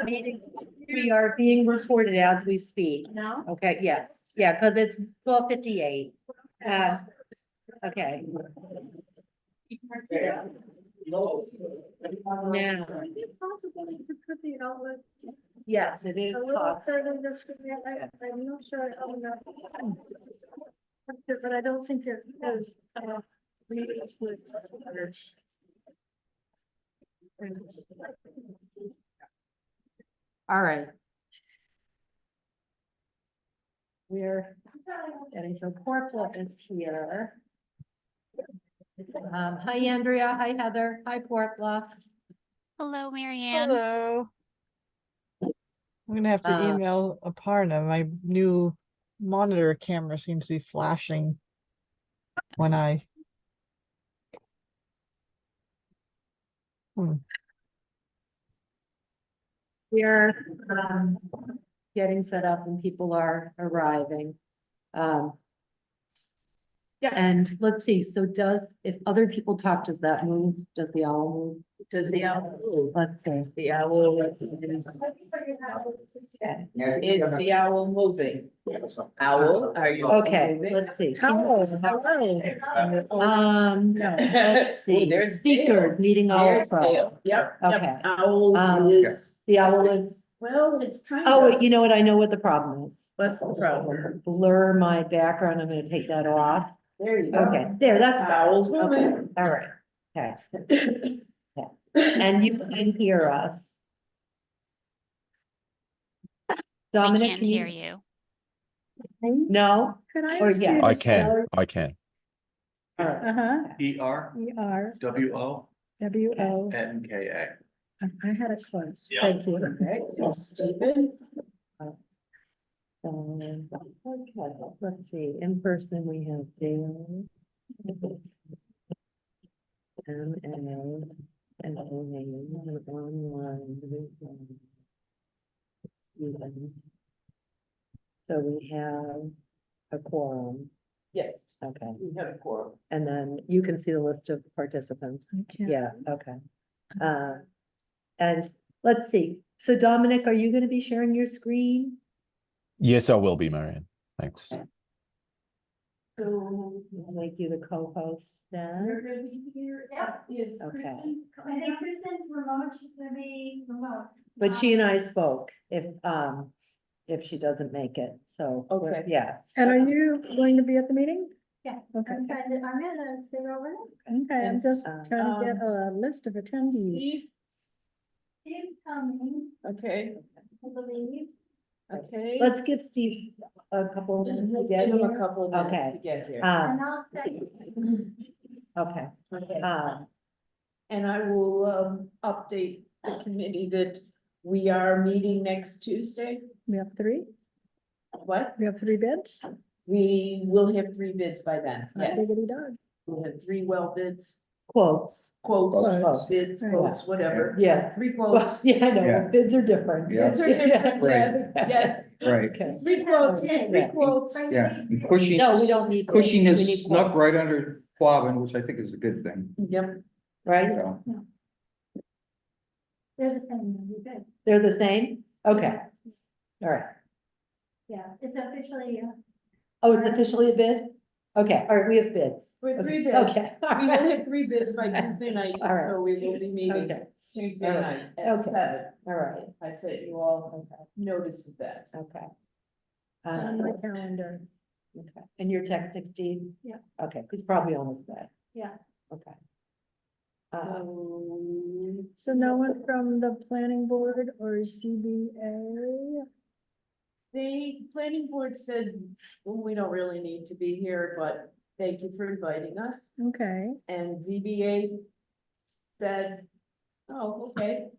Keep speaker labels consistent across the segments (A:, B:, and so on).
A: Meeting, we are being recorded as we speak.
B: No?
A: Okay, yes, yeah, because it's 12:58. Okay. Now,
B: Is it possible to put the outlet
A: yes, it is
B: a little
A: possible.
B: further this way? I'm not sure how enough. But I don't think it is.
A: All right. We're getting so Portland is here. Hi Andrea, hi Heather, hi Portland.
C: Hello, Marianne.
D: Hello. I'm gonna have to email Aparna. My new monitor camera seems to be flashing when I.
A: We're getting set up and people are arriving. Yeah, and let's see, so if other people talk, does that move? Does the owl move?
E: Does the owl move?
A: Let's see.
E: The owl is the owl moving? Owl, are you?
A: Okay,
E: moving?
A: let's see.
B: Hello.
A: No, let's see.
E: Ooh, there's
A: Speakers,
E: Dale.
A: meeting owl
E: There's
A: pro.
E: Dale. Yep.
A: Okay.
E: Owl is,
A: The owl is,
E: well, it's kind
A: oh,
E: of,
A: you know what? I know what the problem is.
E: what's the problem?
A: Blur my background. I'm gonna take that off.
E: There you go.
A: Okay, there, that's.
E: Owl's
A: Okay,
E: moving.
A: all right, okay. And you can hear us.
C: We
A: Dominic,
C: can't
A: can
C: hear you.
A: No?
B: Could I
A: Or
B: ask
A: yeah.
B: you to
F: I can,
B: spell-
F: I can.
A: All right.
B: Uh-huh,
G: ERWO
B: ERWO. I had it close,
G: Yeah.
B: thank you.
A: Okay, so Stephen. Okay, let's see, in person, we have Dale. And online. Stephen. So we have a quorum,
E: Yes,
A: okay,
E: we have a quorum.
A: and then you can see the list of participants. Yeah, okay. And let's see, so Dominic, are you gonna be sharing your screen?
F: Yes, I will be, Marianne. Thanks.
A: So I'll make you the co-host then.
E: You're gonna be here?
B: Yeah.
E: Is
A: Okay.
E: Kristen?
B: I think Kristen's remote, she's gonna be remote.
A: But she and I spoke if she doesn't make it, so.
E: Okay.
A: Yeah,
B: And are you going to be at the meeting?
H: Yeah.
B: Okay,
H: I'm gonna stay over
B: okay, I'm
E: And,
B: just trying to get a list of
E: Steve?
B: attendees.
H: Steve coming,
E: Okay,
H: I believe.
E: okay.
A: let's give Steve a couple of minutes to
E: Let's
A: get
E: give him a
A: here.
E: couple of minutes
A: Okay.
E: to get here.
H: And I'll say,
A: Okay,
E: Okay.
A: um,
E: And I will update the committee that we are meeting next Tuesday.
B: We have three,
E: What?
B: we have three bids.
E: We will have 3 bids by then. Yes,
B: Diggity dog.
E: we'll have 3 well bids,
A: quotes.
E: quotes,
A: Quotes.
E: bids,
B: Right.
E: quotes, whatever.
A: Yeah.
E: 3
A: Well,
E: quotes.
A: yeah, I know,
G: Yeah.
A: bids are different.
G: Yeah.
E: Bids are different,
G: Right.
E: yes,
G: Right,
A: Okay,
E: 3 quotes,
A: Yeah.
E: 3 quotes.
G: yeah, and Cushing.
A: no, we don't need. quotes.
G: Cushing
A: We
G: is
A: need
G: snuck
A: quotes,
G: right under Quabbin, which I think is a good thing,
E: Yep,
A: Right,
G: so.
H: they're the same, you good,
A: they're the same, okay, all right.
H: yeah, it's officially,
A: Oh, it's officially a bid? Okay, all right, we have bids.
E: with 3 bids.
A: Okay. all
E: We will
A: right.
E: have 3 bids by Tuesday night,
A: All right.
E: so we will be meeting
A: Okay.
E: Tuesday
A: All right.
E: night at
A: Okay.
E: 7.
A: All right,
E: I sent you all notice of that.
A: okay.
B: It's on my calendar.
A: Okay, and you're texting Steve?
H: Yeah.
A: Okay, he's probably almost there.
H: yeah.
A: Okay.
B: So no one from the planning board or CBA?
E: The planning board said, well, we don't really need to be here, but thank you for inviting us.
B: Okay,
E: And ZBA said, oh, okay,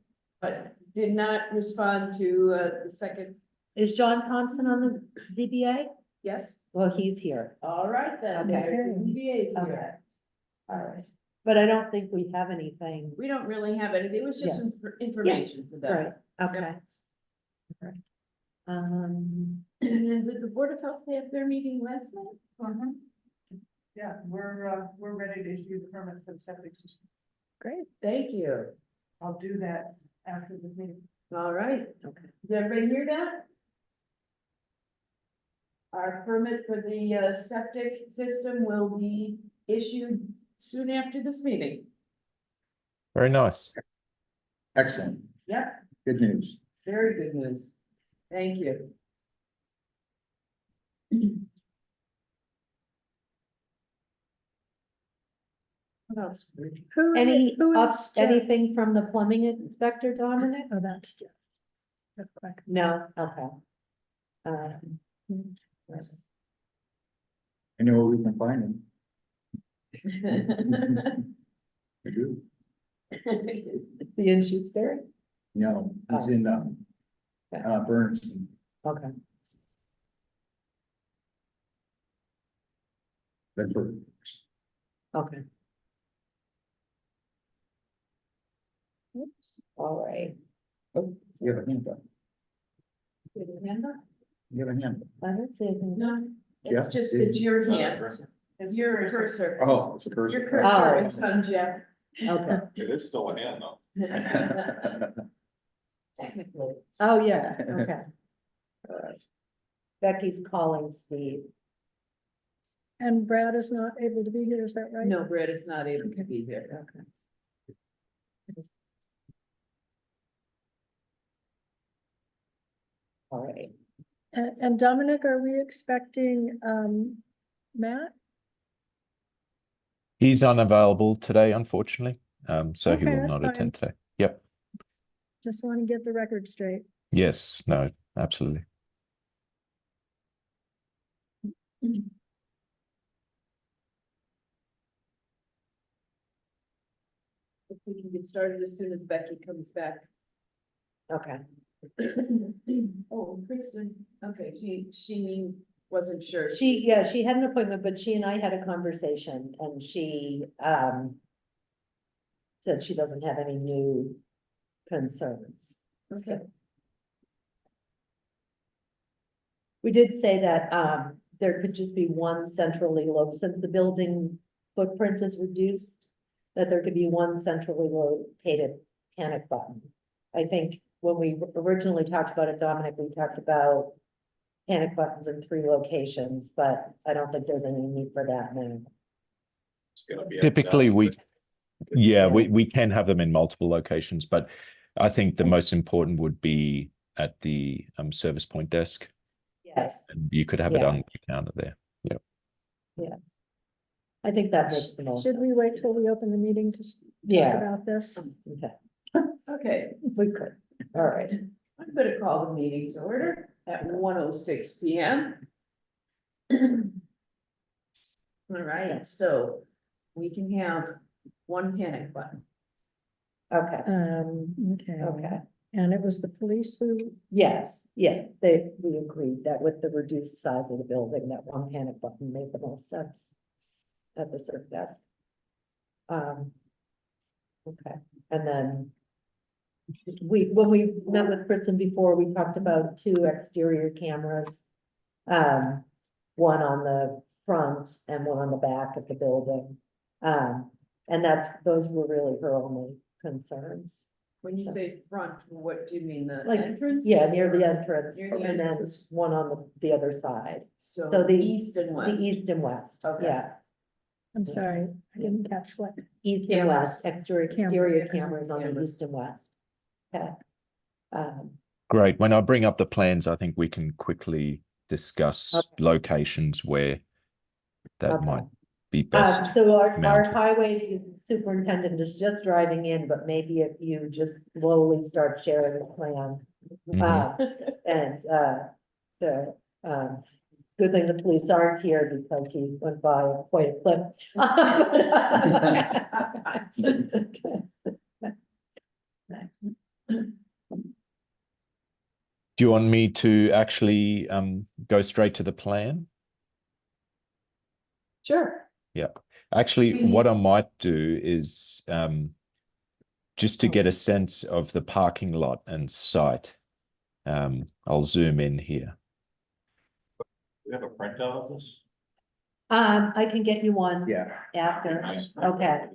E: but did not respond to the second,
A: Is John Thompson on the ZBA?
E: yes?
A: Well, he's here.
E: All right then,
A: Okay.
E: the ZBA is
A: Okay.
E: here. All right,
A: But I don't think we have anything.
E: we don't really have anything, it was just some information for
A: Right,
E: them.
A: okay. All right.
E: And did the Board of Health have their meeting last night?
I: Yeah, we're ready to issue the permit for the septic system.
B: great.
E: Thank you.
I: I'll do that after this meeting.
E: All right,
A: Okay.
E: did everybody hear that? Our permit for the septic system will be issued soon after this meeting.
F: Very nice.
G: Excellent,
E: Yep,
G: good news.
E: very good news. Thank you. What else?
B: Who,
A: Any,
B: who
A: up,
B: is Jeff?
A: anything from the plumbing inspector, Dominic?
B: Oh, that's Jeff. Jeff Quack.
A: No, okay. Yes.
G: I know where we can find them. I do.
A: Is he in Shutesbury?
G: No, he's
A: Oh.
G: in,
A: Okay.
G: Bernston.
A: Okay.
G: That's where.
A: Okay. Oops, all right.
G: Oh, you have a hand up.
E: Remember?
G: You have a hand up.
A: I don't see anything.
E: No,
G: Yeah.
E: it's just, it's your hand, it's your cursor.
G: Oh, it's a person.
E: Your cursor is on Jeff.
A: Okay.
F: It is still a hand though.
E: Technically.
A: Oh, yeah, okay. All right. Becky's calling Steve.
B: And Brad is not able to be here, is that right?
E: No, Brett is not able to be here.
A: Okay. All right.
B: And Dominic, are we expecting, Matt?
F: He's unavailable today, unfortunately. So he
B: Okay,
F: will
B: that's
F: not
B: fine.
F: attend today. Yep.
B: Just want to get the record straight.
F: Yes. No. Absolutely.
E: If we can get started as soon as Becky comes back.
A: Okay.
E: Oh, Kristen, okay, she wasn't sure.
A: She had an appointment, but she and I had a conversation and she, said she doesn't have any new concerns.
E: Okay.
A: We did say that, there could just be one centrally located, since the building footprint is reduced, that there could be one centrally located panic button. I think when we originally talked about it, Dominic, we talked about panic buttons in 3 locations, but I don't think there's any need for that now.
F: Typically,
A: Yeah.
F: we can have them in multiple locations, but I think the most important would be at the service point desk.
A: Yes,
F: And you could have it
A: Yeah.
F: on the counter there.
A: I think that makes the most.
B: Should we wait till we open the meeting to talk
A: Yeah.
B: about this?
A: Okay,
E: Okay,
A: we could, all right.
E: I'm gonna call the meeting to order at 1:06 p.m. All right, so we can have one panic button.
A: Okay,
B: Okay.
A: okay.
B: And it was the police who,
A: Yes, we agreed that with the reduced size of the building, that one panic button made the most sense at the surf desk. Okay, and then when we met with Kristen before, we talked about 2 exterior cameras. One on the front and one on the back of the building. And those were really her only concerns.
E: When you say front, what do you mean, the
A: Like,
E: entrance?
A: Yeah, near the entrance,
E: Near the
A: and then
E: entrance.
A: one on the other side,
E: So
A: so the-
E: east and
A: the
E: west.
A: east and west,
E: Okay.
A: yeah.
B: I'm sorry, I didn't catch what.
A: East and
E: Cameras.
A: west, exterior
B: Cameras.
A: cameras on the
E: Cameras.
A: east and west. Okay.
F: Great. When I bring up the plans, I think we can quickly discuss
A: Okay.
F: locations where that
A: Okay.
F: might be best.
A: So our
F: mounted.
A: highway superintendent is just driving in, but maybe if you just slowly start sharing the plan. And, good thing the police aren't here because he went by quite a clip.
F: Do you want me to actually go straight to the plan?
A: Sure.
F: Yeah. Actually, what I might do is just to get a sense of the parking lot and site. I'll zoom in here.
J: We have a printout of this?
A: I can get you one
G: Yeah.
A: after.
G: Nice.
A: Okay.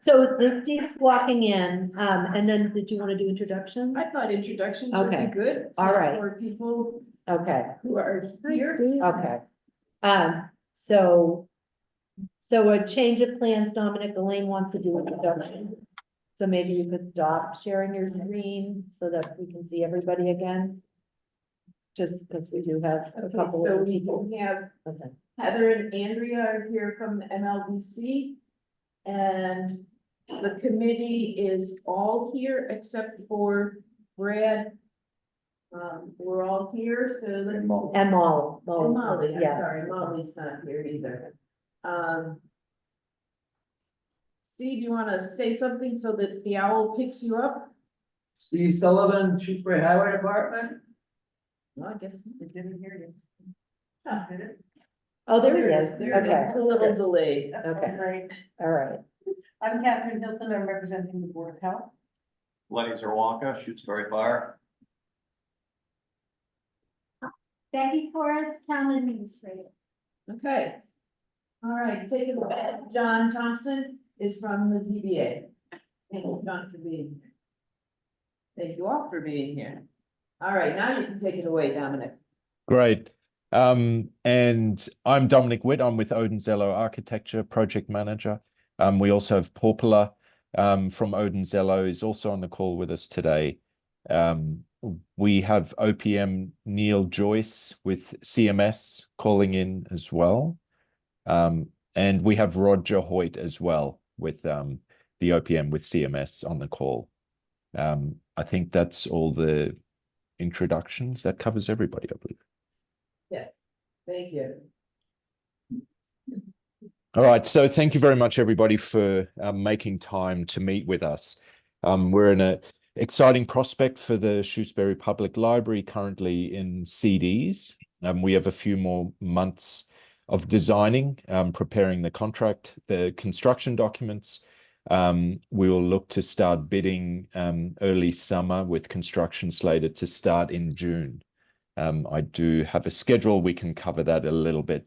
A: So the Steve's walking in, and then did you want to do introductions?
E: I thought introductions would
A: Okay.
E: be good.
A: All right.
E: For people
A: Okay,
E: who are
B: Hi,
E: here.
B: Steve.
A: okay. So a change of plans, Dominic, Elaine wants to do introduction. So maybe you could stop sharing your screen so that we can see everybody again. Just because we do have a
E: Okay,
A: couple
E: so
A: of
E: we
A: people.
E: have
A: Okay.
E: Heather and Andrea are here from the MLBC. And the committee is all here except for Brad. We're all here, so let's.
G: And Mo.
A: And Molly.
E: Oh, Molly, I'm
A: yeah.
E: sorry, Molly's not here either. Steve, you wanna say something so that the owl picks you up?
I: Steve Sullivan, Shutesbury Highway Department.
E: Well, I guess.
I: It didn't hear you.
E: Oh.
I: Did it?
A: Oh, there it is.
E: There it is.
A: Okay,
E: It's a little delayed.
A: Okay.
I: Right.
A: all right.
I: I'm Catherine Hilton, I'm representing the Board of Health.
G: Lenny Zerwanka, Shutesbury Fire.
H: Becky Forrest, Town Administrator.
E: Okay. All right, take it away. John Thompson is from the ZBA. Thank you, John, for being here. Thank you all for being here. All right, now you can take it away, Dominic.
F: Great. And I'm Dominic Witt. I'm with Odenzello Architecture, Project Manager. We also have Porpula from Odenzello is also on the call with us today. We have OPM Neil Joyce with CMS calling in as well. And we have Roger Hoyt as well with the OPM with CMS on the call. I think that's all the introductions. That covers everybody, I believe.
E: Yes, thank you.
F: All right, so thank you very much, everybody, for making time to meet with us. We're in an exciting prospect for the Shutesbury Public Library, currently in CDs. We have a few more months of designing, preparing the contract, the construction documents. We will look to start bidding early summer with construction slated to start in June. I do have a schedule. We can cover that a little bit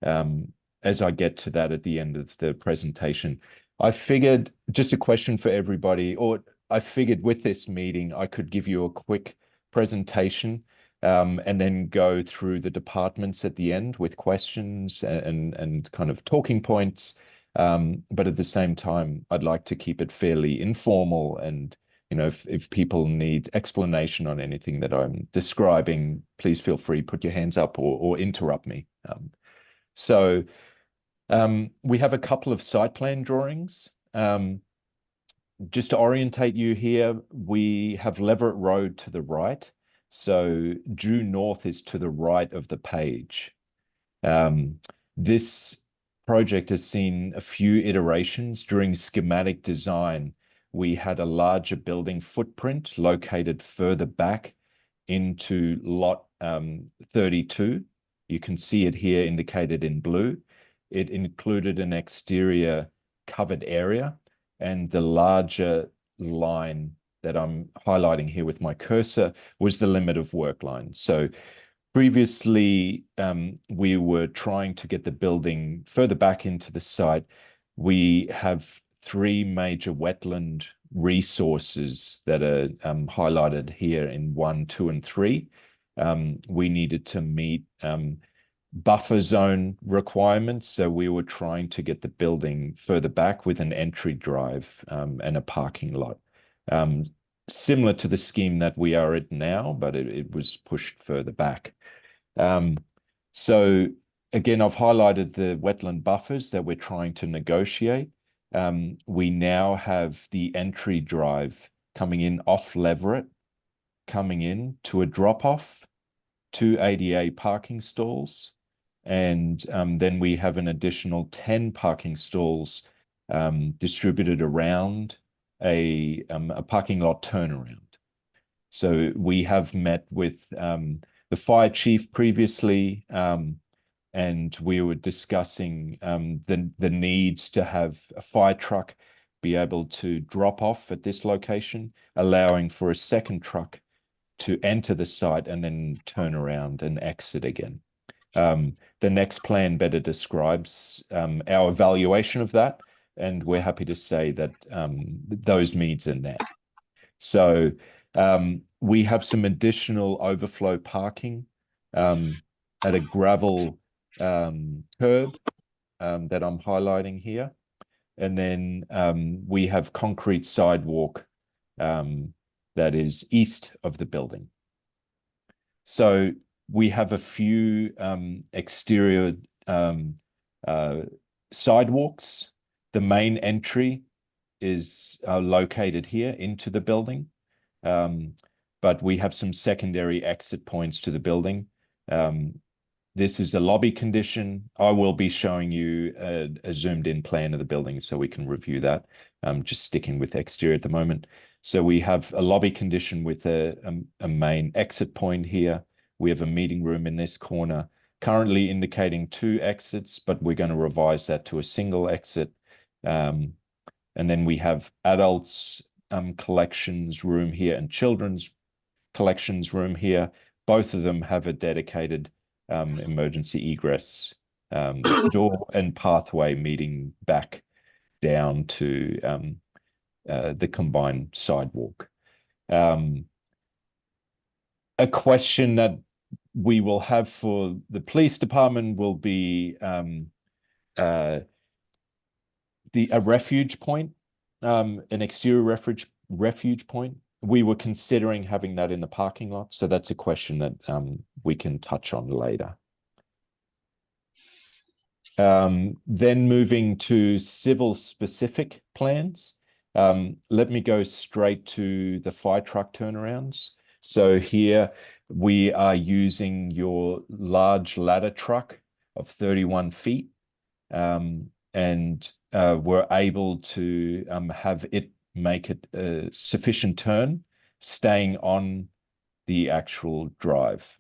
F: as I get to that at the end of the presentation. I figured, just a question for everybody, or I figured with this meeting, I could give you a quick presentation and then go through the departments at the end with questions and kind of talking points. But at the same time, I'd like to keep it fairly informal, and you know, if people need explanation on anything that I'm describing, please feel free, put your hands up or interrupt me. We have a couple of site plan drawings. Just to orientate you here, we have Leverett Road to the right. So due north is to the right of the page. This project has seen a few iterations. During schematic design, we had a larger building footprint located further back into lot 32. You can see it here indicated in blue. It included an exterior covered area, and the larger line that I'm highlighting here with my cursor was the limit of work line. So previously, we were trying to get the building further back into the site. We have 3 major wetland resources that are highlighted here in 1, 2, and 3. We needed to meet buffer zone requirements, so we were trying to get the building further back with an entry drive and a parking lot. Similar to the scheme that we are at now, but it was pushed further back. So again, I've highlighted the wetland buffers that we're trying to negotiate. We now have the entry drive coming in off Leverett, coming in to a drop-off, 2 ADA parking stalls, and then we have an additional 10 parking stalls distributed around a parking lot turnaround. So we have met with the fire chief previously, and we were discussing the needs to have a fire truck be able to drop off at this location, allowing for a second truck to enter the site and then turn around and exit again. The next plan better describes our evaluation of that, and we're happy to say that those needs are met. So we have some additional overflow parking at a gravel curb that I'm highlighting here. And then we have concrete sidewalk that is east of the building. So we have a few exterior sidewalks. The main entry is located here into the building, but we have some secondary exit points to the building. This is a lobby condition. I will be showing you a zoomed in plan of the building so we can review that. Just sticking with exterior at the moment. So we have a lobby condition with a main exit point here. We have a meeting room in this corner, currently indicating 2 exits, but we're going to revise that to a single exit. And then we have adults collections room here and children's collections room here. Both of them have a dedicated emergency egress door and pathway meeting back down to the combined sidewalk. A question that we will have for the police department will be a refuge point, an exterior refuge point. We were considering having that in the parking lot, so that's a question that we can touch on later. Then moving to civil specific plans. Let me go straight to the fire truck turnarounds. So here we are using your large ladder truck of 31 feet, and we're able to have it make a sufficient turn, staying on the actual drive.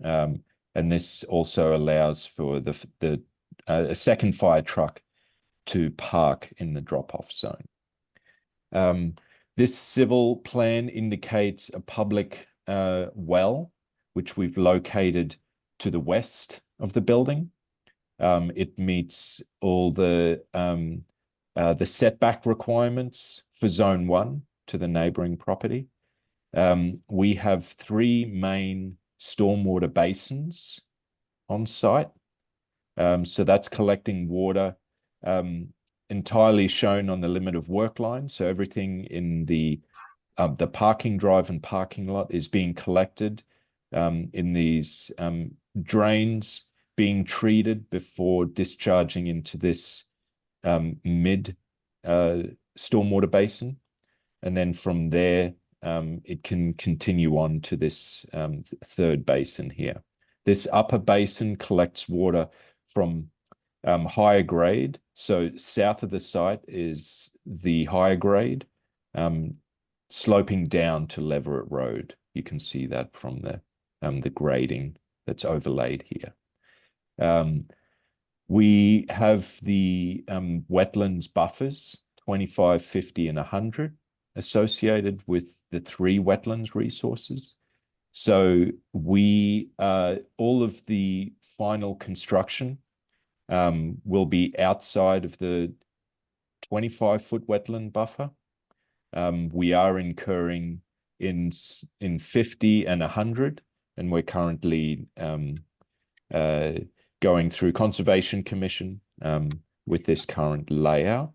F: And this also allows for a second fire truck to park in the drop-off zone. This civil plan indicates a public well, which we've located to the west of the building. It meets all the setback requirements for zone 1 to the neighboring property. We have 3 main stormwater basins on site. So that's collecting water entirely shown on the limit of work line. So everything in the parking drive and parking lot is being collected in these drains, being treated before discharging into this mid stormwater basin. And then from there, it can continue on to this third basin here. This upper basin collects water from higher grade. So south of the site is the higher grade, sloping down to Leverett Road. You can see that from the grading that's overlaid here. We have the wetlands buffers, 25, 50, and 100, associated with the 3 wetlands resources. So we, all of the final construction will be outside of the 25-foot wetland buffer. We are incurring in 50 and 100, and we're currently going through Conservation Commission with this current layout.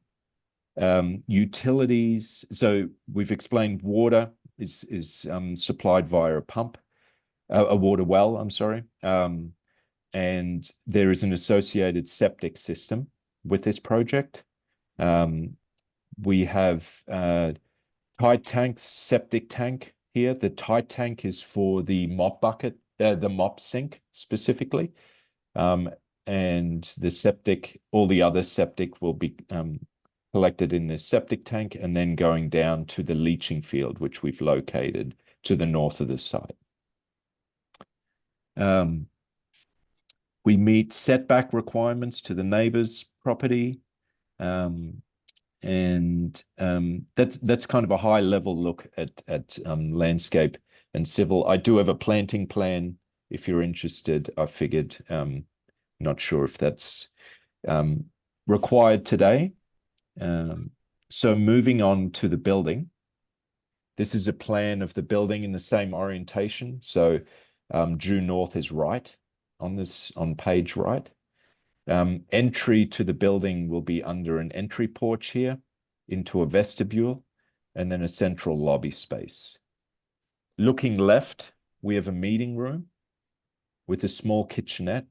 F: Utilities, so we've explained water is supplied via a pump, a water well, I'm sorry. And there is an associated septic system with this project. We have tight tanks, septic tank here. The tight tank is for the mop bucket, the mop sink specifically. And the septic, all the other septic will be collected in this septic tank and then going down to the leaching field, which we've located to the north of the site. We meet setback requirements to the neighbor's property. And that's kind of a high level look at landscape and civil. I do have a planting plan if you're interested. I figured, not sure if that's required today. So moving on to the building. This is a plan of the building in the same orientation. So due north is right on page right. Entry to the building will be under an entry porch here into a vestibule and then a central lobby space. Looking left, we have a meeting room with a small kitchenette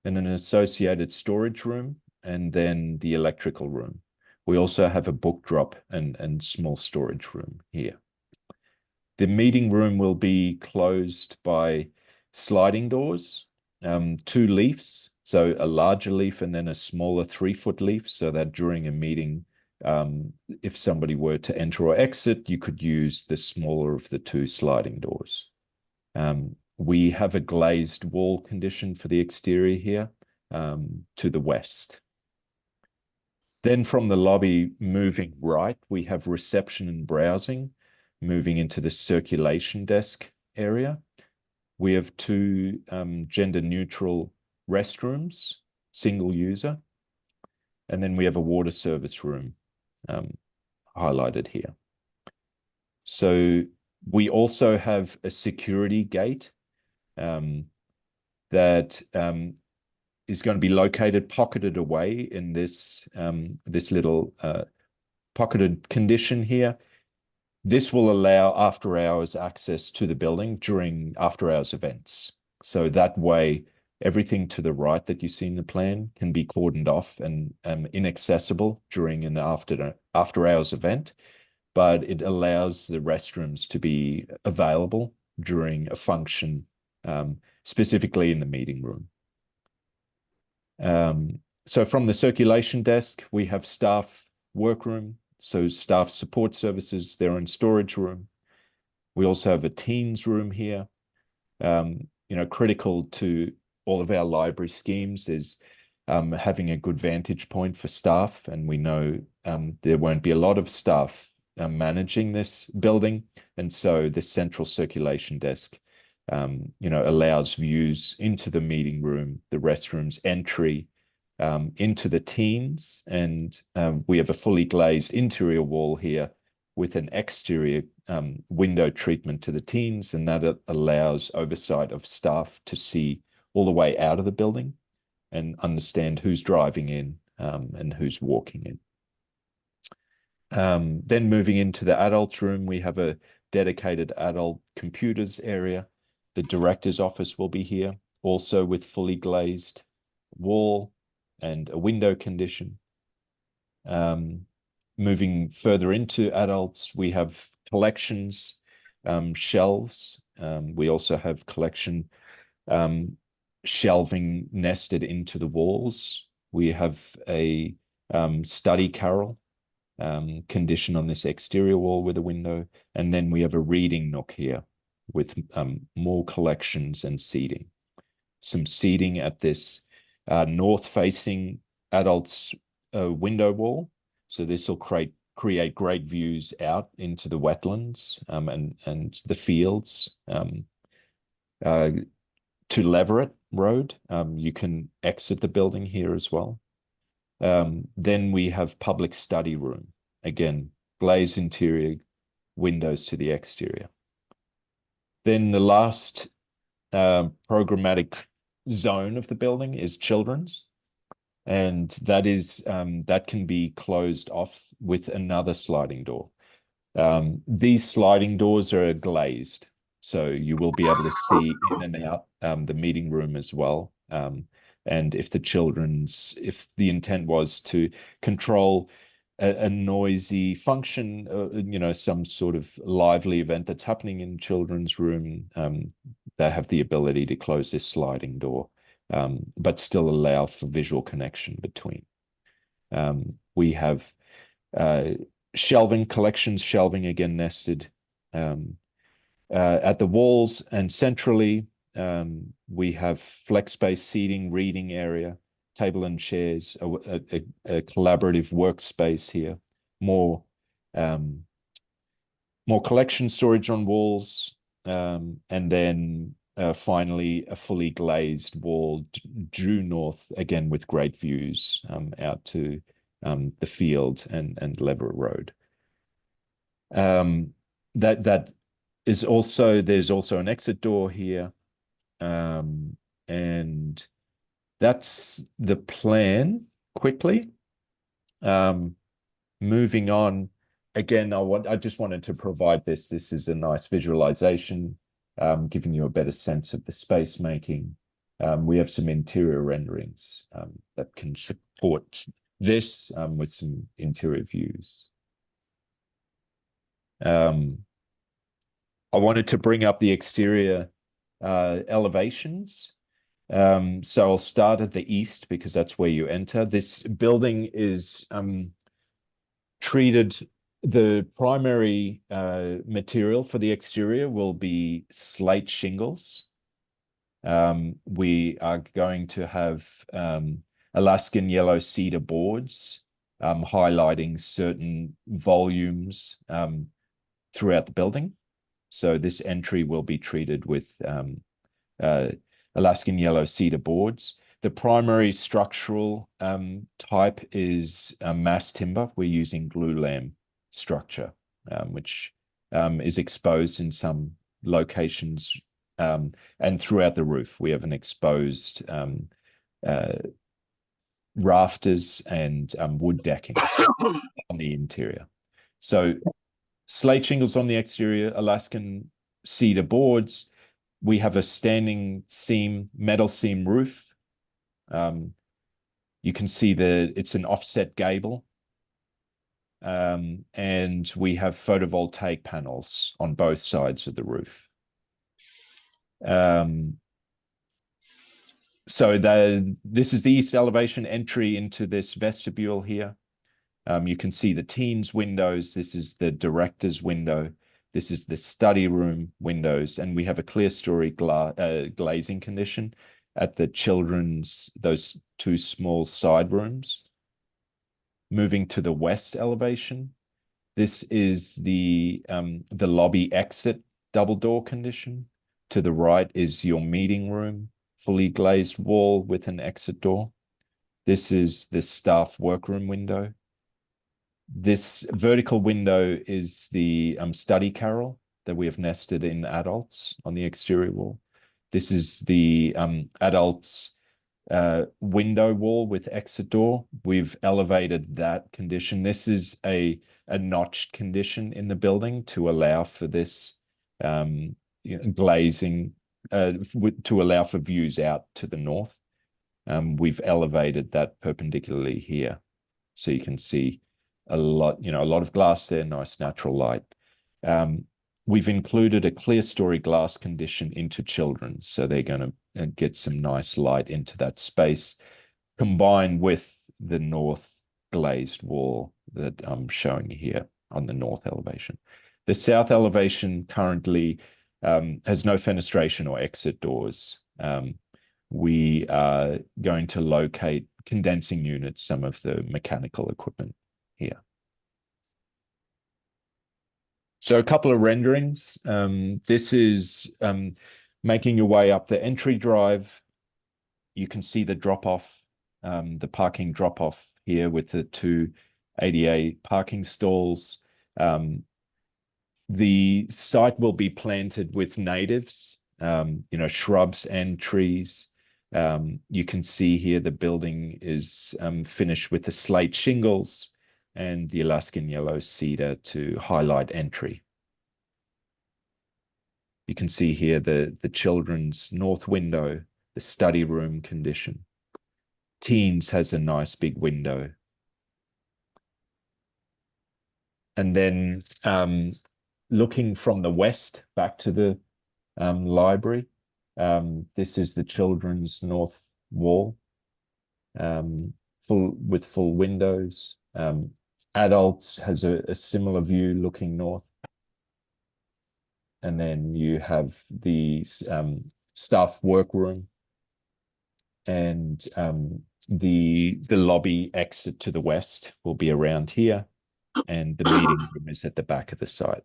F: and an associated storage room, and then the electrical room. We also have a book drop and small storage room here. The meeting room will be closed by sliding doors, 2 leaves, so a larger leaf and then a smaller 3-foot leaf, so that during a meeting, if somebody were to enter or exit, you could use the smaller of the 2 sliding doors. We have a glazed wall condition for the exterior here, to the west. Then from the lobby moving right, we have reception and browsing, moving into the circulation desk area. We have 2 gender neutral restrooms, single user. And then we have a water service room highlighted here. So we also have a security gate that is going to be located pocketed away in this this little pocketed condition here. This will allow after hours access to the building during after hours events. So that way, everything to the right that you see in the plan can be cordoned off and inaccessible during an after hours event, but it allows the restrooms to be available during a function, specifically in the meeting room. So from the circulation desk, we have staff workroom, so staff support services, their own storage room. We also have a teens room here. Critical to all of our library schemes is having a good vantage point for staff, and we know there won't be a lot of staff managing this building, and so the central circulation desk allows views into the meeting room, the restrooms, entry into the teens, and we have a fully glazed interior wall here with an exterior window treatment to the teens, and that allows oversight of staff to see all the way out of the building and understand who's driving in and who's walking in. Then moving into the adults room, we have a dedicated adult computers area. The director's office will be here, also with fully glazed wall and a window condition. Moving further into adults, we have collections, shelves. We also have collection shelving nested into the walls. We have a study carrel condition on this exterior wall with a window. And then we have a reading nook here with more collections and seating. Some seating at this north-facing adults window wall. So this will create great views out into the wetlands and the fields. To Leverett Road, you can exit the building here as well. Then we have public study room. Again, glazed interior, windows to the exterior. Then the last programmatic zone of the building is children's, and that is that can be closed off with another sliding door. These sliding doors are glazed, so you will be able to see in and out the meeting room as well. And if the intent was to control a noisy function, some sort of lively event that's happening in children's room, they have the ability to close this sliding door, but still allow for visual connection between. We have collections shelving again nested at the walls, and centrally we have flex space seating, reading area, table and chairs, a collaborative workspace here, more collection storage on walls, and then finally a fully glazed wall due north, again with great views out to the field and Leverett Road. That is also, there's also an exit door here, and that's the plan quickly. Moving on, again, I just wanted to provide this. This is a nice visualization, giving you a better sense of the space making. We have some interior renderings that can support this with some interior views. I wanted to bring up the exterior elevations. So I'll start at the east because that's where you enter. This building is treated, the primary material for the exterior will be slate shingles. We are going to have Alaskan yellow cedar boards, highlighting certain volumes throughout the building. So this entry will be treated with Alaskan yellow cedar boards. The primary structural type is mass timber. We're using glulam structure, which is exposed in some locations, and throughout the roof. We have an exposed rafters and wood decking on the interior. So slate shingles on the exterior, Alaskan cedar boards. We have a standing seam, metal seam roof. You can see it's an offset gable. And we have photovoltaic panels on both sides of the roof. So this is the east elevation entry into this vestibule here. You can see the teens windows. This is the director's window. This is the study room windows, and we have a clear story glazing condition at the children's, those two small side rooms. Moving to the west elevation, this is the lobby exit double door condition. To the right is your meeting room, fully glazed wall with an exit door. This is the staff workroom window. This vertical window is the study carrel that we have nested in adults on the exterior wall. This is the adults window wall with exit door. We've elevated that condition. This is a notched condition in the building to allow for this glazing, to allow for views out to the north. We've elevated that perpendicularly here, so you can see a lot of glass there, nice natural light. We've included a clear story glass condition into children's, so they're going to get some nice light into that space, combined with the north glazed wall that I'm showing you here on the north elevation. The south elevation currently has no fenestration or exit doors. We are going to locate condensing units, some of the mechanical equipment here. So a couple of renderings. This is making your way up the entry drive. You can see the drop-off, the parking drop-off here with the two ADA parking stalls. The site will be planted with natives, shrubs and trees. You can see here the building is finished with the slate shingles and the Alaskan yellow cedar to highlight entry. You can see here the children's north window, the study room condition. Teens has a nice big window. And then looking from the west back to the library, this is the children's north wall, with full windows. Adults has a similar view looking north. And then you have the staff workroom and the lobby exit to the west will be around here, and the meeting room is at the back of the site.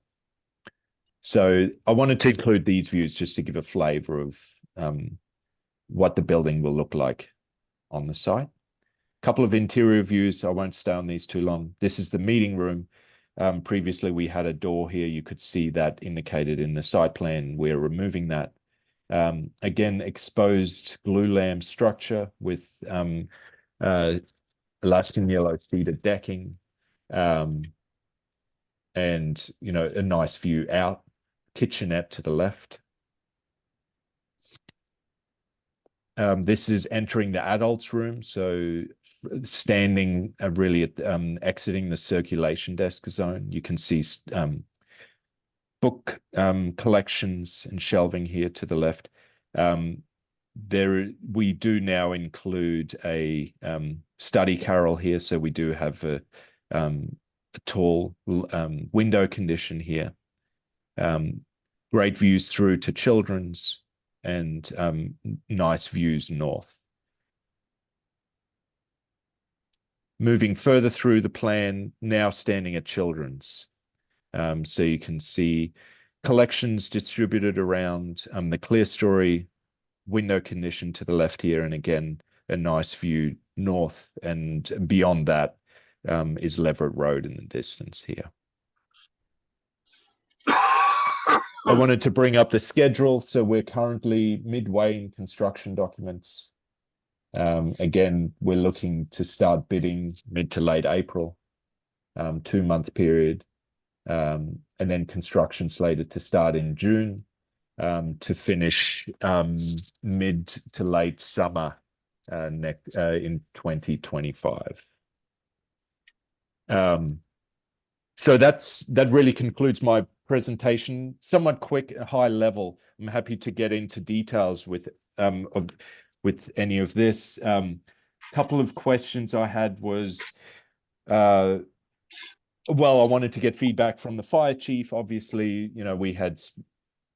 F: So I wanted to include these views just to give a flavor of what the building will look like on the site. Couple of interior views. I won't stay on these too long. This is the meeting room. Previously, we had a door here. You could see that indicated in the site plan. We're removing that. Again, exposed glue lamp structure with Alaskan yellow cedar decking, and a nice view out. Kitchenette to the left. This is entering the adults' room, so standing really at exiting the circulation desk zone. You can see book collections and shelving here to the left. We do now include a study carrel here, so we do have a tall window condition here. Great views through to children's and nice views north. Moving further through the plan, now standing at children's. So you can see collections distributed around the clear story window condition to the left here, and again, a nice view north, and beyond that is Leverett Road in the distance here. I wanted to bring up the schedule. So we're currently midway in construction documents. Again, we're looking to start bidding mid to late April, 2-month period. And then construction slated to start in June, to finish mid to late summer in 2025. So that really concludes my presentation. Somewhat quick, high level. I'm happy to get into details with any of this. Couple of questions I had was, well, I wanted to get feedback from the fire chief. Obviously, we had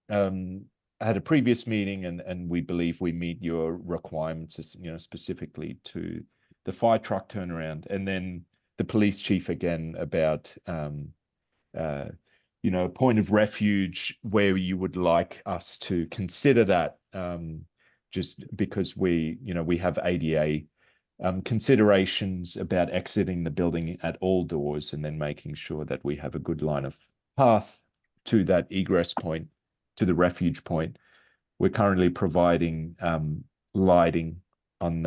F: a previous meeting, and we believe we meet your requirements, specifically to the fire truck turnaround, and then the police chief again about point of refuge where you would like us to consider that, just because we have ADA considerations about exiting the building at all doors, and then making sure that we have a good line of path to that egress point, to the refuge point. We're currently providing lighting on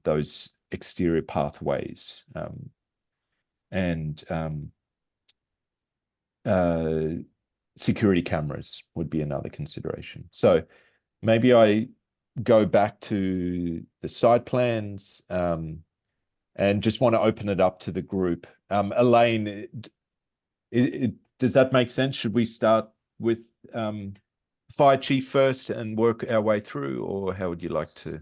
F: those exterior pathways, and security cameras would be another consideration. So maybe I go back to the site plans, and just want to open it up to the group. Elaine, does that make sense? Should we start with fire chief first and work our way through, or how would you like to?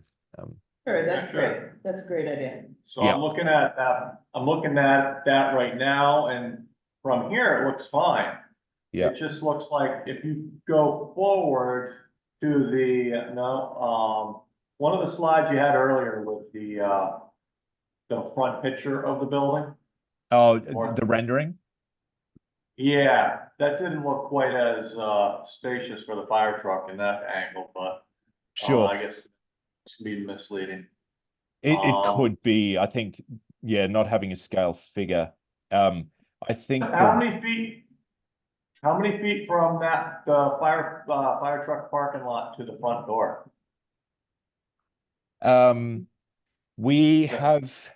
E: Sure, that's great. That's a great idea.
G: So
F: Yeah.
G: I'm looking at that right now, and from here, it looks fine.
F: Yeah.
G: It just looks like if you go forward to one of the slides you had earlier with the front picture of the building.
F: Oh, the rendering?
G: Yeah, that didn't look quite as spacious for the fire truck in that angle, but
F: Sure.
G: I guess it's gonna be misleading.
F: It could be, I think, yeah, not having a scale figure. I think
G: How many feet from that fire truck parking lot to the front door?
F: we have,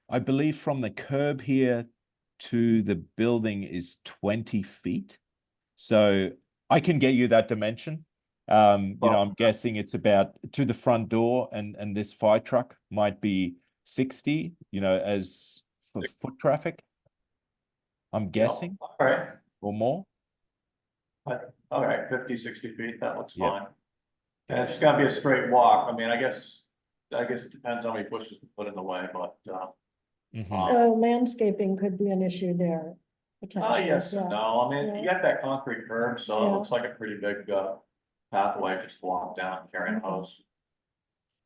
F: I believe, from the curb here to the building is 20 feet. So I can get you that dimension. I'm guessing it's about to the front door, and this fire truck might be 60, as for foot traffic. I'm guessing.
G: All right.
F: Or more.
G: All right, 50, 60 feet, that looks
F: Yeah.
G: fine. And it's gotta be a straight walk. I mean, I guess it depends how many bushes to put in the way, but,
F: Mhm.
B: So landscaping could be an issue there. potentially,
G: yes,
B: yeah.
G: no, I mean,
B: Yeah.
G: you got that concrete curb, so it
B: Yeah.
G: looks like a pretty big, pathway just to walk down carrying a hose.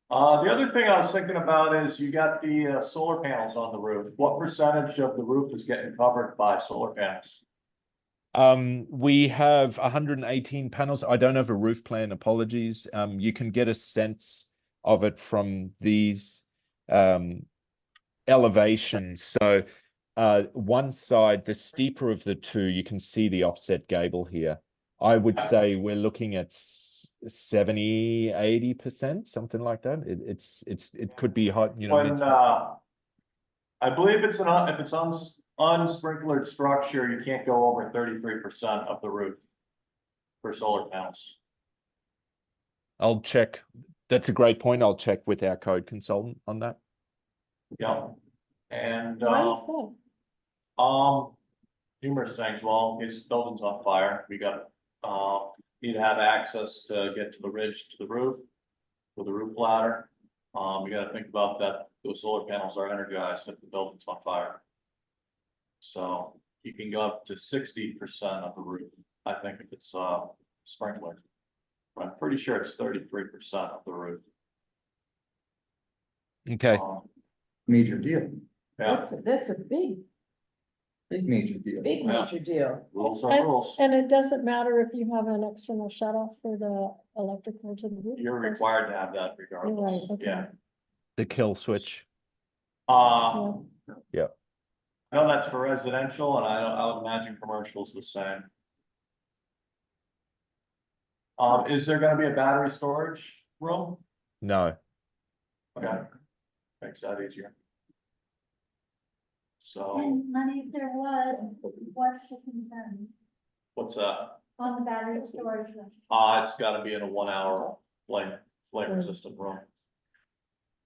G: The other thing I was thinking about is you got the, solar panels on the roof. What percentage of the roof is getting covered by solar panels?
F: We have 118 panels. I don't have a roof plan, apologies. You can get a sense of it from these elevations. So one side, the steeper of the two, you can see the offset gable here. I would say we're looking at 70, 80%, something like that. It could be hot, you know.
G: When, I believe if it's unsprinklered structure, you can't go over 33% of the roof for solar panels.
F: I'll check. That's a great point. I'll check with our code consultant on that.
G: Yeah. And,
B: Why is that?
G: numerous things. Well, in case the building's on fire, we got, need to have access to get to the ridge, to the roof, with a roof ladder. We gotta think about that. Those solar panels are energized if the building's on fire. So you can go up to 60% of the roof, I think, if it's, sprinkled. But I'm pretty sure it's 33% of the roof.
F: Okay.
J: Major deal,
G: Yeah,
E: That's a big
J: major deal.
E: major deal.
G: rules are rules.
B: And it doesn't matter if you have an external shut off for the electrical to the roof?
G: You're
B: because-
G: required to have that
B: You're right,
G: regardless.
B: okay.
G: Yeah.
F: The kill switch.
G: Yeah. No, that's for residential, and I would imagine commercial's the same. Is there gonna be a battery storage room?
F: No.
G: Okay. Makes that easier. So,
H: And money, if there was, what should be done
G: what's that?
H: on the battery storage?
G: It's gotta be in a 1 hour flame resistant room.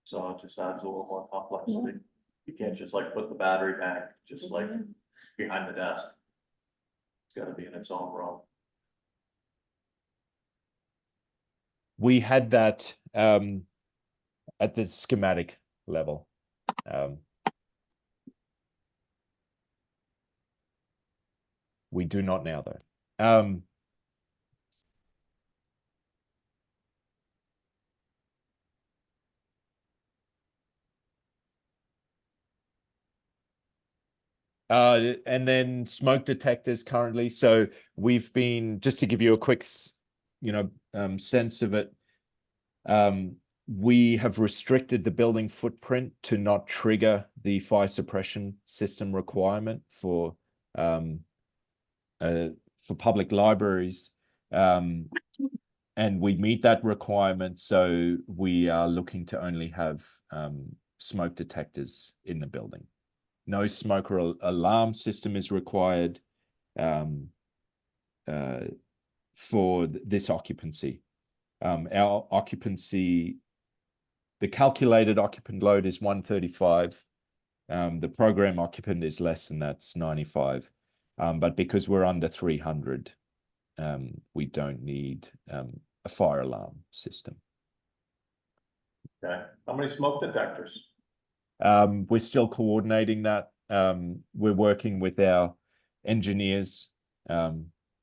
G: So it just adds a little more complexity. You can't just like put the battery back, just like behind the desk. It's gotta be in its own room.
F: We had that at the schematic level. We do not now, though. And then smoke detectors currently. So we've been, just to give you a quick, sense of it, we have restricted the building footprint to not trigger the fire suppression system requirement for public libraries. And we meet that requirement, so we are looking to only have smoke detectors in the building. No smoker alarm system is required for this occupancy. Our occupancy, the calculated occupant load is 135. The program occupant is less than that, it's 95. But because we're under 300, we don't need a fire alarm system.
G: Okay, how many smoke detectors?
F: We're still coordinating that. We're working with our engineers,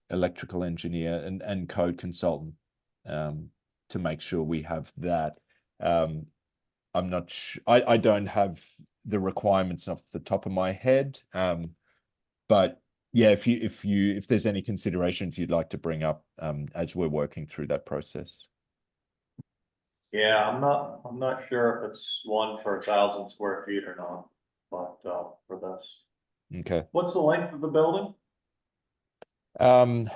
F: electrical engineer and code consultant, to make sure we have that. I'm not sure. I don't have the requirements off the top of my head. But yeah, if there's any considerations you'd like to bring up as we're working through that process.
G: Yeah, I'm not sure if it's one for 1,000 square feet or not, but for this.
F: Okay.
G: What's the length of the building?
F: Let's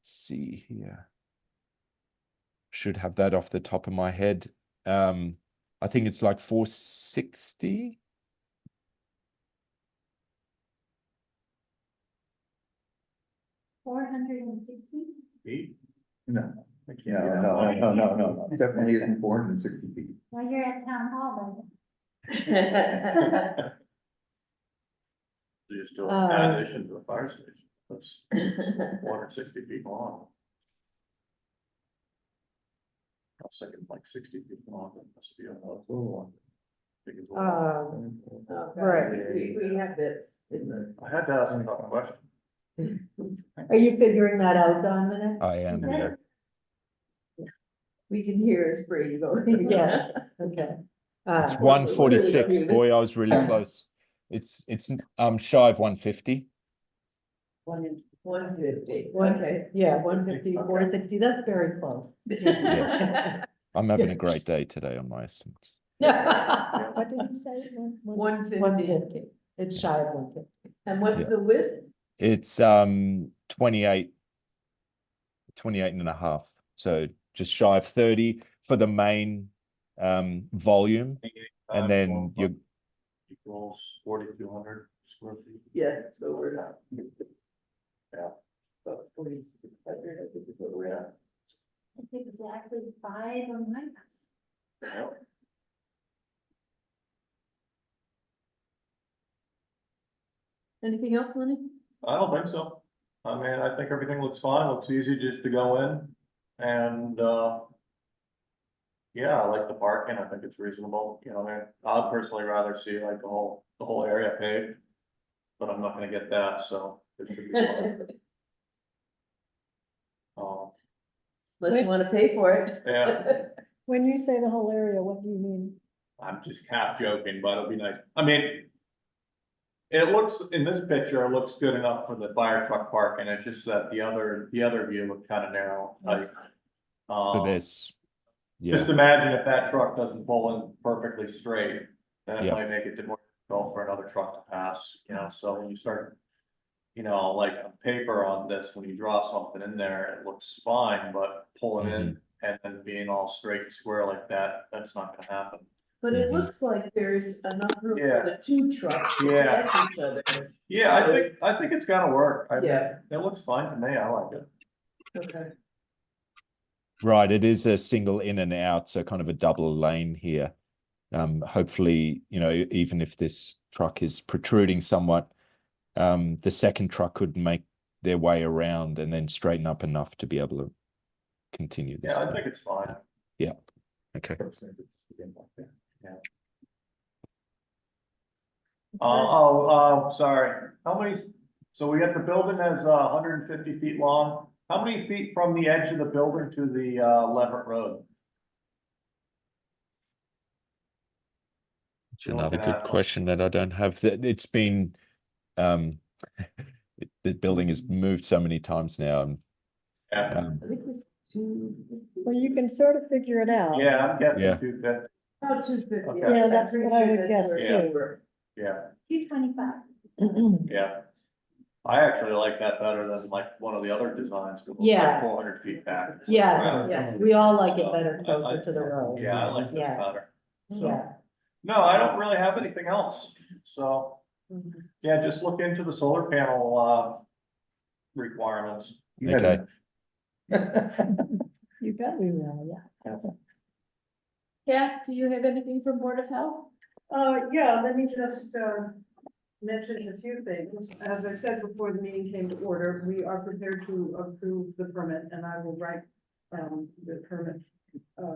F: see here. Should have that off the top of my head. I think it's like 460.
G: Feet?
J: No,
G: I can't
J: no,
G: do that
J: no,
G: much.
J: no, definitely isn't 460 feet.
H: Well, you're at town hall,
G: So you're still in addition to the fire station. That's 460 feet long. I was thinking like 60 feet long, it must be a little one.
A: Right.
E: We have this in the.
G: I had to ask him a question.
A: Are you figuring that out, Dominic?
F: I am, yeah.
E: We can hear his brain going.
A: Yes, okay.
F: It's 146. Boy, I was really close. It's shy of 150.
E: 150,
A: One-
E: okay.
A: Yeah, 150, 460, that's very close.
F: I'm having a great day today on my estimates.
B: What did you say?
E: 150,
A: 150, it's shy of 150.
E: and what's
F: Yeah.
E: the width?
F: It's 28 and a half. So just shy of 30 for the main volume. And then you
G: Equals 4,200 square feet.
E: Yeah, so we're not. Yeah, about 4,600, I think is what we're at.
H: It's exactly 5 on my house.
E: Anything else, Lenny?
G: I don't think so. I mean, I think everything looks fine, looks easy just to go in, and, yeah, I like the parking, I think it's reasonable, you know, I mean, I'd personally rather see like the whole area paved, but I'm not gonna get that, so it should be fine.
E: Unless you wanna pay for it.
G: Yeah.
B: When you say the whole area, what do you mean?
G: I'm just half joking, but it'll be nice, I mean, it looks, in this picture, it looks good enough for the fire truck parking, it's just that the other view looked kind of narrow, like.
F: for this. Yeah.
G: Just imagine if that truck doesn't pull in perfectly straight, then it
F: Yeah.
G: might make it more difficult for another truck to pass, you know, so when you start. You know, like a paper on this, when you draw something in there, it looks fine, but pulling in and then being all straight and square like that, that's not gonna happen.
E: But it
F: Mhm.
E: looks like there's enough room
G: Yeah.
E: for the two trucks to
G: Yeah.
E: pass each other.
G: Yeah,
E: So-
G: I think it's gotta work, I mean,
E: Yeah.
G: it looks fine to me, I like it.
E: Okay.
F: Right, it is a single in and out, so kind of a double lane here. Hopefully, you know, even if this truck is protruding somewhat, the second truck could make their way around and then straighten up enough to be able to continue this.
G: Yeah, I
F: turn.
G: think it's fine.
F: Yeah. Okay.
G: Yeah. Sorry, how many, so we got the building as 150 feet long, how many feet from the edge of the building to the Leverett Road?
F: It's another good question that I don't have. It's been, the building has moved so many times now. And,
G: Yeah,
E: I think it's 250.
B: Well, you can sort of figure it out.
G: yeah, I'm guessing
F: Yeah.
G: 250,
E: Oh, 250.
G: Okay.
B: Yeah,
E: I'm
B: that's
E: pretty
B: what I
E: sure
B: would
E: that's
B: guess
E: where we
B: too.
E: were.
G: yeah,
H: 225.
G: yeah. I actually like that better than like one of the other designs, 'cause it looks
A: Yeah.
G: like 400 feet back.
A: Yeah,
E: Yeah.
A: we all like it
G: So,
A: better
G: I-
A: closer to the road.
G: Yeah, I like this
A: Yeah.
G: better.
A: Yeah.
G: No, I don't really have anything else, so, yeah, just look into the solar panel, requirements.
F: okay.
B: You bet we will, yeah.
E: Kat, do you have anything from Board of Health?
I: Yeah, let me just, mention a few things. As I said before the meeting came to order, we are prepared to approve the permit, and I will write, the permit,